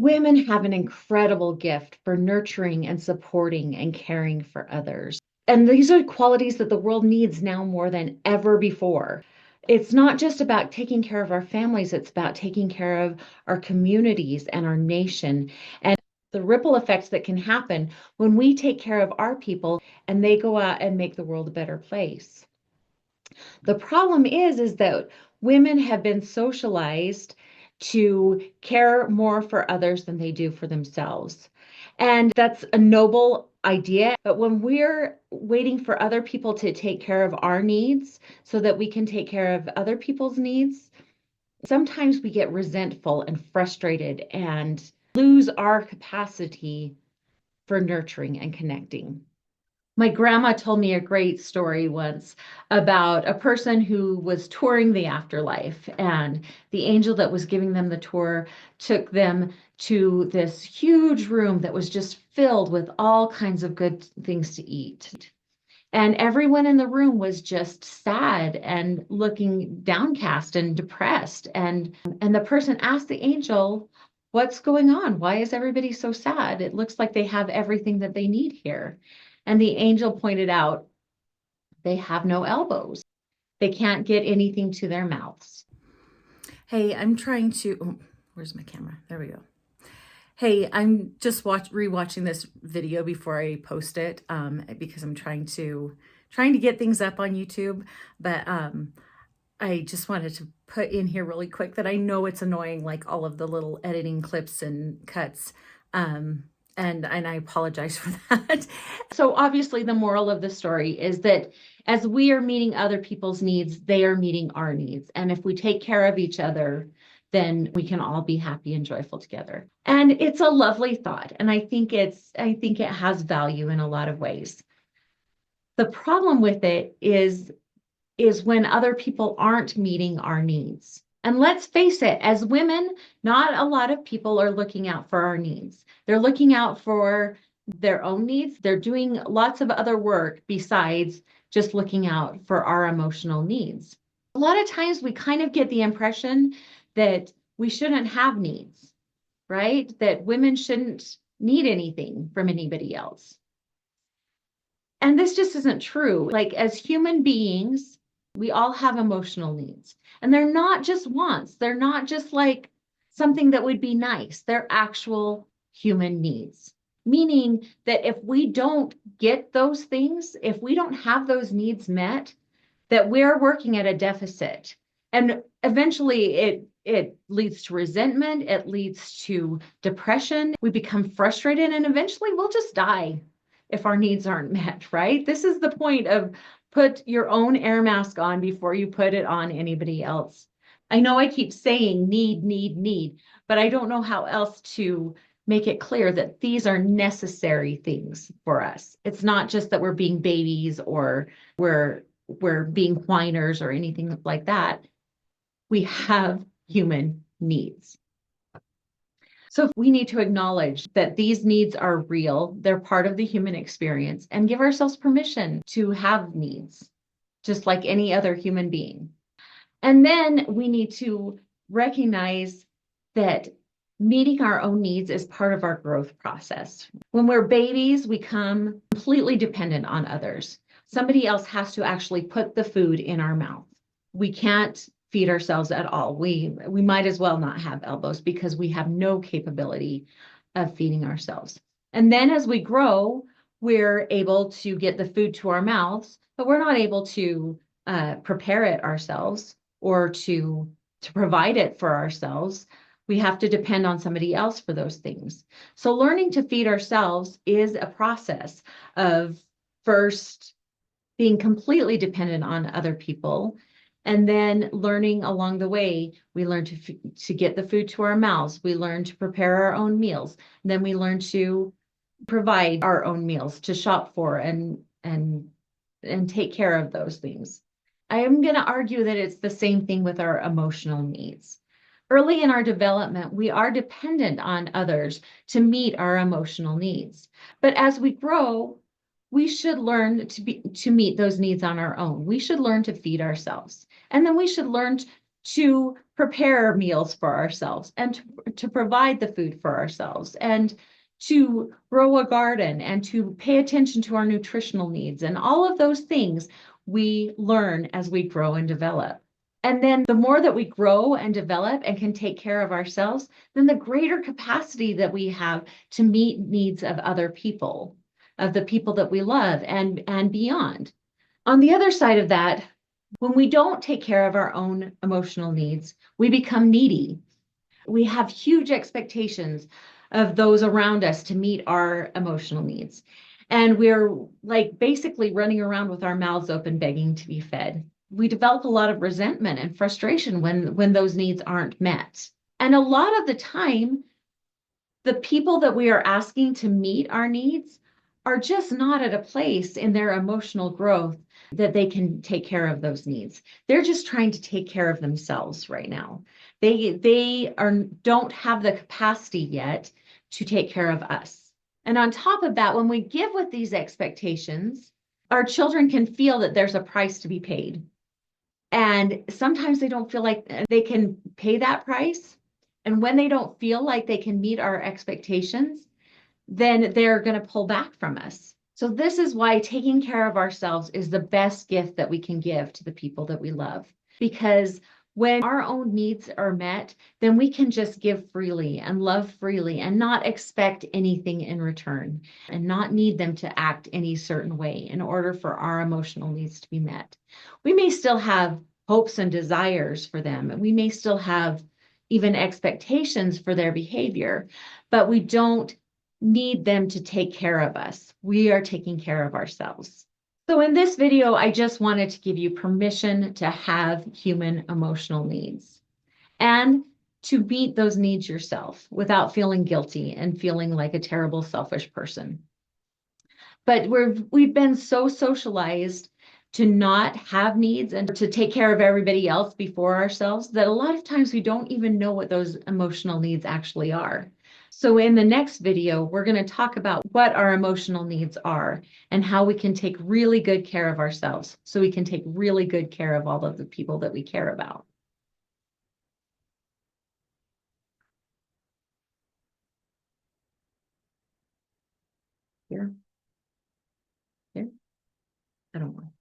Women have an incredible gift for nurturing and supporting and caring for others. And these are qualities that the world needs now more than ever before. It's not just about taking care of our families, it's about taking care of our communities and our nation and the ripple effects that can happen when we take care of our people and they go out and make the world a better place. The problem is that women have been socialized to care more for others than they do for themselves. And that's a noble idea. But when we're waiting for other people to take care of our needs so that we can take care of other people's needs, sometimes we get resentful and frustrated and lose our capacity for nurturing and connecting. My grandma told me a great story once about a person who was touring the afterlife, and the angel that was giving them the tour took them to this huge room that was just filled with all kinds of good things to eat. And everyone in the room was just sad and looking downcast and depressed. And the person asked the angel, "What's going on? Why is everybody so sad? It looks like they have everything that they need here." And the angel pointed out, they have no elbows. They can't get anything to their mouths. Hey, I'm trying to, where's my camera? There we go. Hey, I'm just rewatching this video before I post it because I'm trying to get things up on YouTube. But I just wanted to put in here really quick that I know it's annoying, like all of the little editing clips and cuts. And I apologize for that. So obviously the moral of the story is that as we are meeting other people's needs, they are meeting our needs. And if we take care of each other, then we can all be happy and joyful together. And it's a lovely thought. And I think it has value in a lot of ways. The problem with it is when other people aren't meeting our needs. And let's face it, as women, not a lot of people are looking out for our needs. They're looking out for their own needs. They're doing lots of other work besides just looking out for our emotional needs. A lot of times we kind of get the impression that we shouldn't have needs, right? That women shouldn't need anything from anybody else. And this just isn't true. Like, as human beings, we all have emotional needs, and they're not just wants. They're not just like something that would be nice. They're actual human needs, meaning that if we don't get those things, if we don't have those needs met, that we're working at a deficit. And eventually it leads to resentment, it leads to depression. We become frustrated, and eventually we'll just die if our needs aren't met, right? This is the point of put your own air mask on before you put it on anybody else. I know I keep saying need, but I don't know how else to make it clear that these are necessary things for us. It's not just that we're being babies or we're being whiners or anything like that. We have human needs. So we need to acknowledge that these needs are real, they're part of the human experience, and give ourselves permission to have needs, just like any other human being. And then we need to recognize that meeting our own needs is part of our growth process. When we're babies, we become completely dependent on others. Somebody else has to actually put the food in our mouth. We can't feed ourselves at all. We might as well not have elbows because we have no capability of feeding ourselves. And then as we grow, we're able to get the food to our mouths, but we're not able to prepare it ourselves or to provide it for ourselves. We have to depend on somebody else for those things. So learning to feed ourselves is a process of first being completely dependent on other people, and then learning along the way. We learn to get the food to our mouths. We learn to prepare our own meals. And then we learn to provide our own meals, to shop for and take care of those things. I am going to argue that it's the same thing with our emotional needs. Early in our development, we are dependent on others to meet our emotional needs. But as we grow, we should learn to meet those needs on our own. We should learn to feed ourselves. And then we should learn to prepare meals for ourselves and to provide the food for ourselves and to grow a garden and to pay attention to our nutritional needs. And all of those things we learn as we grow and develop. And then the more that we grow and develop and can take care of ourselves, then the greater capacity that we have to meet needs of other people, of the people that we love and beyond. On the other side of that, when we don't take care of our own emotional needs, we become needy. We have huge expectations of those around us to meet our emotional needs. And we're like basically running around with our mouths open, begging to be fed. We develop a lot of resentment and frustration when those needs aren't met. And a lot of the time, the people that we are asking to meet our needs are just not at a place in their emotional growth that they can take care of those needs. They're just trying to take care of themselves right now. They don't have the capacity yet to take care of us. And on top of that, when we give with these expectations, our children can feel that there's a price to be paid. And sometimes they don't feel like they can pay that price. And when they don't feel like they can meet our expectations, then they're going to pull back from us. So this is why taking care of ourselves is the best gift that we can give to the people that we love. Because when our own needs are met, then we can just give freely and love freely and not expect anything in return and not need them to act any certain way in order for our emotional needs to be met. We may still have hopes and desires for them, and we may still have even expectations for their behavior, but we don't need them to take care of us. We are taking care of ourselves. So in this video, I just wanted to give you permission to have human emotional needs and to meet those needs yourself without feeling guilty and feeling like a terrible, selfish person. But we've been so socialized to not have needs and to take care of everybody else before ourselves that a lot of times we don't even know what those emotional needs actually are. So in the next video, we're going to talk about what our emotional needs are and how we can take really good care of ourselves so we can take really good care of all of the people that we care about. Here, here, I don't want.